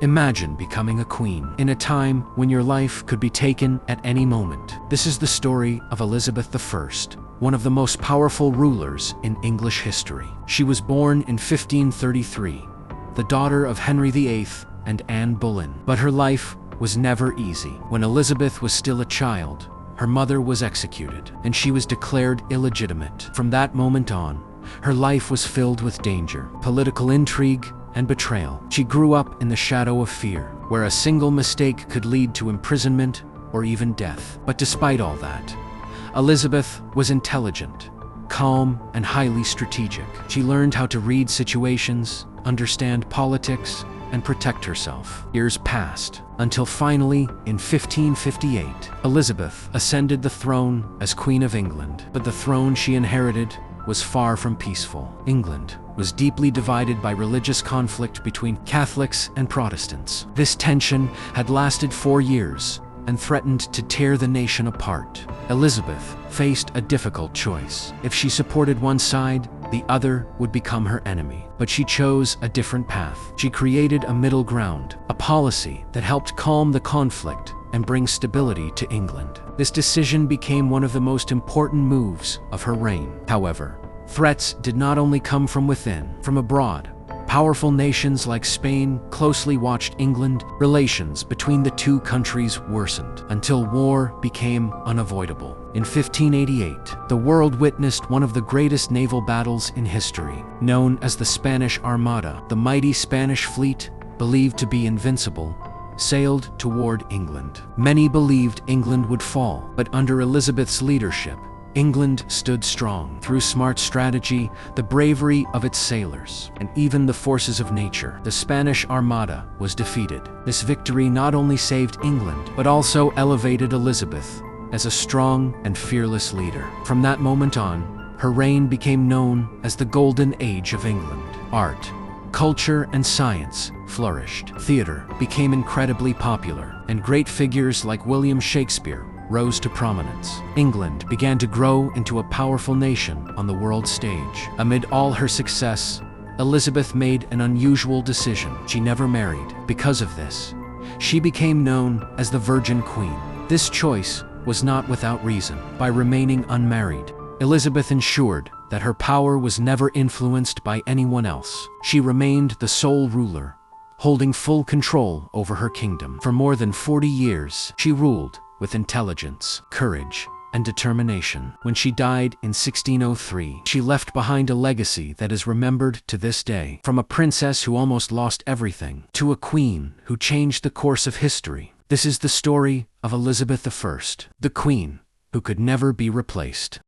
Imagine becoming a queen in a time when your life could be taken at any moment. This is the story of Elizabeth I, one of the most powerful rulers in English history. She was born in 1533, the daughter of Henry VIII and Anne Boleyn. But her life was never easy. When Elizabeth was still a child, her mother was executed, and she was declared illegitimate. From that moment on, her life was filled with danger, political intrigue, and betrayal. She grew up in the shadow of fear, where a single mistake could lead to imprisonment or even death. But despite all that, Elizabeth was intelligent, calm, and highly strategic. She learned how to read situations, understand politics, and protect herself. Years passed, until finally, in 1558, Elizabeth ascended the throne as Queen of England. But the throne she inherited was far from peaceful. England was deeply divided by religious conflict between Catholics and Protestants. This tension had lasted 4 years and threatened to tear the nation apart. Elizabeth faced a difficult choice. If she supported one side, the other would become her enemy. But she chose a different path. She created a middle ground, a policy that helped calm the conflict and bring stability to England. This decision became one of the most important moves of her reign. However, threats did not only come from within. From abroad, powerful nations like Spain closely watched England. Relations between the two countries worsened until war became unavoidable. In 1588, the world witnessed one of the greatest naval battles in history, known as the Spanish Armada. The mighty Spanish fleet, believed to be invincible, sailed toward England. Many believed England would fall, but under Elizabeth's leadership, England stood strong. Through smart strategy, the bravery of its sailors, and even the forces of nature, the Spanish Armada was defeated. This victory not only saved England, but also elevated Elizabeth as a strong and fearless leader. From that moment on, her reign became known as the Golden Age of England. Art, culture, and science flourished. Theater became incredibly popular, and great figures like William Shakespeare rose to prominence. England began to grow into a powerful nation on the world stage. Amid all her success, Elizabeth made an unusual decision. She never married. Because of this, she became known as the Virgin Queen. This choice was not without reason. By remaining unmarried, Elizabeth ensured that her power was never influenced by anyone else. She remained the sole ruler, holding full control over her kingdom. For more than 40 years, she ruled with intelligence, courage, and determination. When she died in 1603, she left behind a legacy that is remembered to this day. From a princess who almost lost everything, to a queen who changed the course of history. This is the story of Elizabeth I, the queen who could never be replaced.